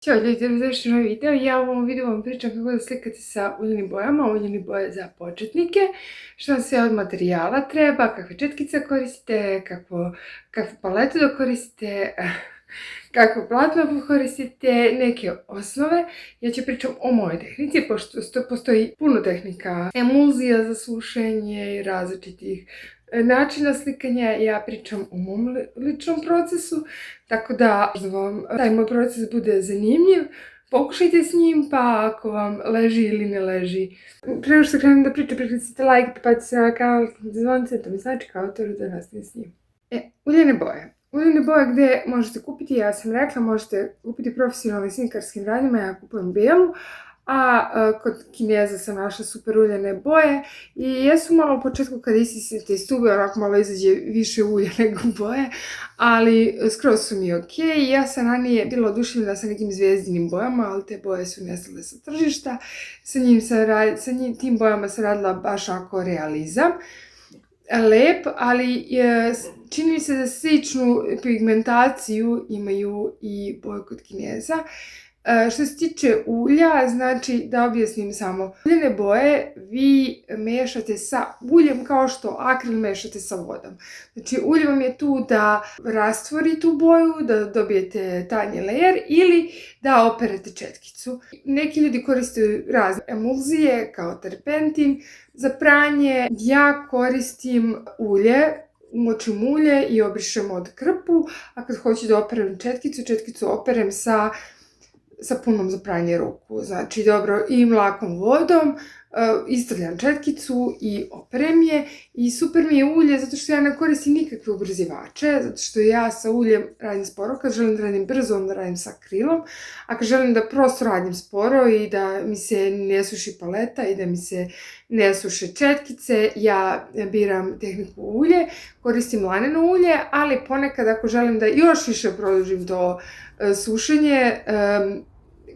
Ćao ljudi, dobrodošli u novi video. Ja u ovom videu vam pričam kako da slikate sa uljenim bojama, uljene boje za početnike, što vam sve od materijala treba, kakve četkice koristite, kakvu paletu da koristite, kakvo platno koristite, neke osnove. Ja ću pričam o mojoj tehnici, pošto postoji puno tehnika, emulzija za sušenje i različitih načina slikanja. Ja pričam o mom ličnom procesu, tako da vam taj moj proces bude zanimljiv. Pokušajte s njim, pa ako vam leži ili ne leži. Pre nego što krenem da pričam, priklicite like, pripatite se na kanal, zvonce, to mi znači kao autoru da nastavim s njim. Uljene boje. Uljene boje gde možete kupiti, ja sam rekla, možete kupiti profesionalnim slinkarskim radnjama, ja kupujem bijelu, a kod Kineza sam našla super uljene boje i jesu malo u početku kada isisite iz tube, onako malo izađe više ulja nego boje, ali skroz su mi ok. Ja sam ranije bila oduševljena sa nekim zvijezdinim bojama, ali te boje su nestale sa tržišta. Sa tim bojama sam radila baš onako realizam. Lep, ali čini mi se da sličnu pigmentaciju imaju i boje kod Kineza. Što se tiče ulja, znači da objasnim samo. Uljene boje vi mešate sa uljem kao što akril mešate sa vodom. Znači ulje vam je tu da rastvori tu boju, da dobijete tanji layer ili da operete četkicu. Neki ljudi koriste razne emulzije kao terpentin za pranje. Ja koristim ulje. Umočim ulje i obrišem od krpu, a kad hoću da operem četkicu operem sa punom za pranje ruku. Znači dobro i mlakom vodom, istrljam četkicu i operem je. I super mi je ulje zato što ja ne koristim nikakve ubrzivače, zato što ja sa uljem radim sporo. Kad želim da radim brzo, onda radim sa akrilom, a kad želim da prosto radim sporo i da mi se ne suši paleta i da mi se ne suše četkice, ja biram tehniku ulje, koristim laneno ulje, ali ponekad ako želim da još više produžim to sušenje,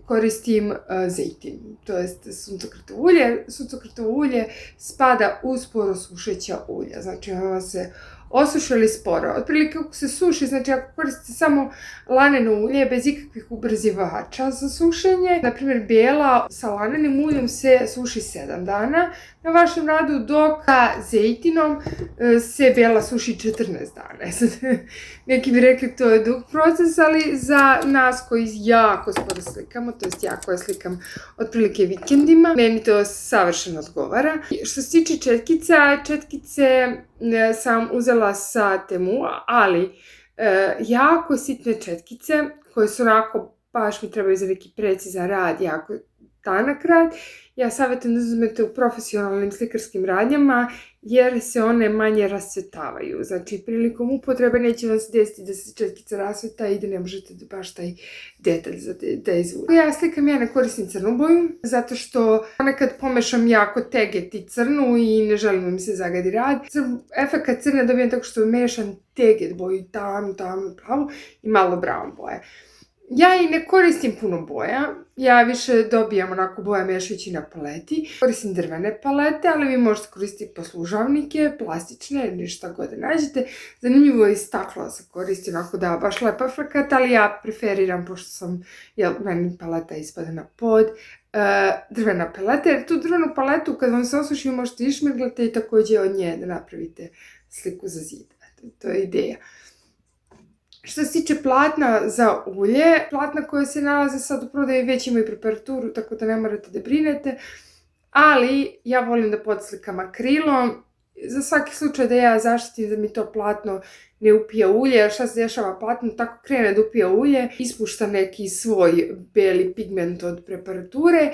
koristim zejtin, to jest suncokretovo ulje. Suncokretovo ulje spada u sporo sušeća ulja, znači ona se osušili sporo. Otprilike kako se suši, znači ako koristite samo laneno ulje bez ikakvih ubrzivača za sušenje, na primjer bijela sa lanenim uljem se suši 7 dana na vašem radu, dok sa zejtinom se bijela suši 14 dana. Neki bi rekli to je dug proces, ali za nas koji jako sporo slikamo, to jest ja koja slikam otprilike vikendima, meni to savršeno odgovara. Što se tiče četkice sam uzela sa Temua, ali jako sitne četkice koje su onako, baš mi trebaju za neki precizan rad, jako tanak rad. Ja savjetujem da uzmete u profesionalnim slikarskim radnjama jer se one manje rascvetavaju. Znači prilikom upotrebe neće vam se desiti da se četkica rasveta i da ne možete da baš taj detalj da izvučete. Ja slikam, ja ne koristim crnu boju zato što ponekad pomešam jako teget i crnu i ne želim da mi se zagadi rad. Efekat crne dobijem tako što mešam teget boju, tamnu, plavu i malo brown boje. Ja i ne koristim puno boja, ja više dobijam onako boje mešajući na paleti. Koristim drvene palete, ali vi možete koristiti poslužavnike, plastične ili šta god da nađete. Zanimljivo je i staklo se koristi, onako da baš lepa efekat, ali ja preferiram, pošto sam, meni paleta ispada na pod, drvena paleta, jer tu drvenu paletu kad vam se osuši možete išmirglati i također od nje da napravite sliku za zid. To je ideja. Što se tiče platna za ulje, platna koje se nalaze sad u prodaji već imaju preparaturu, tako da ne morate da brinete, ali ja volim da podslikam akrilom, za svaki slučaj da ja zaštitim da mi to platno ne upija ulje, jer šta se dešava, platno tako krene da upija ulje, ispušta neki svoj beli pigment od preparature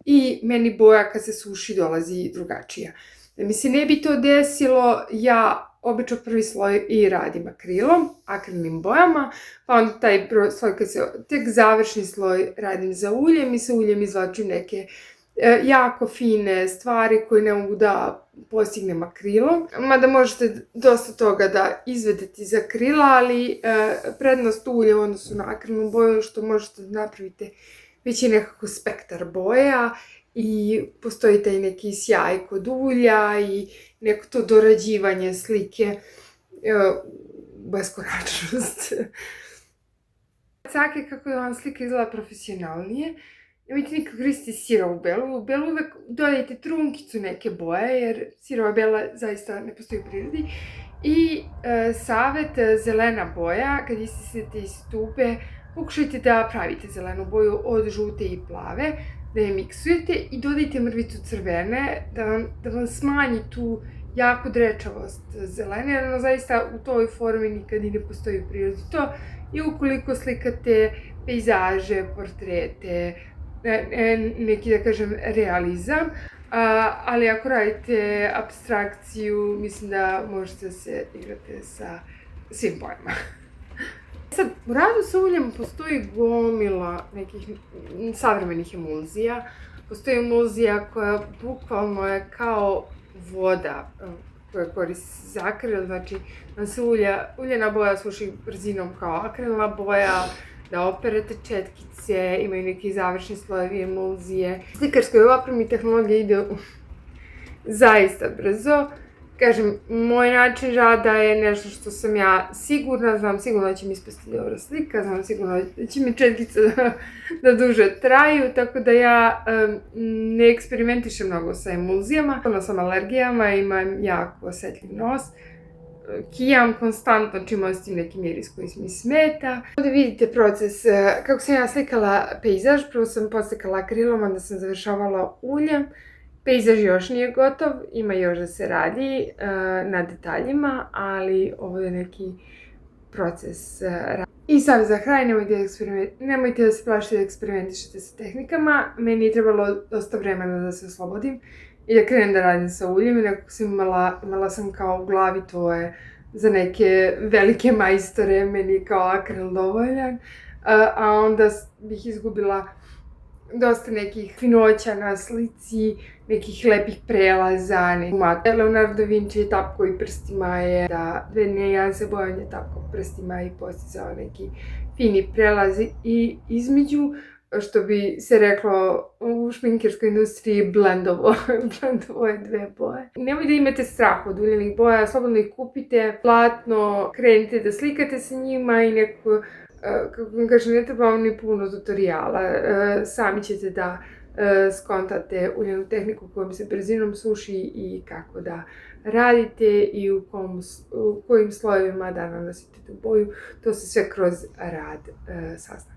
i meni boja kad se suši dolazi drugačija. Da mi se ne bi to desilo, ja obično prvi sloj i radim akrilnim bojama, pa onda taj sloj kad se, tek završni sloj radim za uljem i sa uljem izvlačim neke jako fine stvari koje ne mogu da postignem akrilom. Mada možete dosta toga da izvedete iz akrila, ali prednost ulja u odnosu na akrilnu boju što možete da napravite već i nekako spektar boja i postoji taj neki sjaj kod ulja i neko to dorađivanje slike, beskonačnost. cake kako da vam slika izgleda profesionalnije. Nemojte nikad koristiti sirovu belu. U belu uvek dodajte trunkicu neke boje, jer sirova bela zaista ne postoji u prirodi. I savet, zelena boja, kad istisnete iz tube, pokušajte da pravite zelenu boju od žute i plave, da je miksujete i dodajte mrvicu crvene, da vam smanji tu jako drečavost zelene, jer ono zaista u toj formi nikad i ne postoji u prirodi to. I ukoliko slikate pejzaže, portrete, neki, da kažem, realizam, ali ako radite apstrakciju, mislim da možete da se igrate sa svim bojama. Sad, u radu sa uljem postoji gomila nekih savremenih emulzija. Postoji emulzija koja bukvalno je kao voda koja koristi za akril, znači nam se uljena boja suši brzinom kao akrilna boja, da operete četkice, imaju neki završni slojevi emulzije. Slikarskoj opremi tehnologija ide zaista brzo. Kažem, moj način rada je nešto što sam ja sigurna, znam sigurno da će mi ispasti dobra slika, znam sigurno da će mi četkice da duže traju, tako da ja ne eksperimentišem mnogo sa emulzijama. Ono sam alergijama, imam jako osetljiv nos, kijam konstantno čim osjetim neki miris koji mi smeta. Ovdje vidite proces kako sam ja slikala pejzaž, prvo sam poslikala akrilom, onda sam završavala uljem. Pejzaž još nije gotov, ima još da se radi na detaljima, ali ovo je neki proces rada. I sad za kraj, nemojte da se plašite da eksperimentišete sa tehnikama. Meni je trebalo dosta vremena da se oslobodim i da krenem da radim sa uljem, i nekako sam imala sam kao u glavi to je za neke velike majstore, meni kao akril dovoljan, a onda bih izgubila dosta nekih finoća na slici, nekih lepih prelaza, Leonardo da Vinci je tapkao i prstima da nijanse bojanja tapkao prstima i postizao neki fini prelazi i između, što bi se reklo u šminkerskoj industriji, blendovo je dve boje. Nemoj da imate strah od uljenih boja, slobodno ih kupite, platno, krenite da slikate sa njima i neko, kako vam kažem, ne treba vam ni puno tutoriala, sami ćete da skontate uljenu tehniku kojom se brzinom suši i kako da radite i u kojim slojevima da nanosite tu boju. To se sve kroz rad sazna.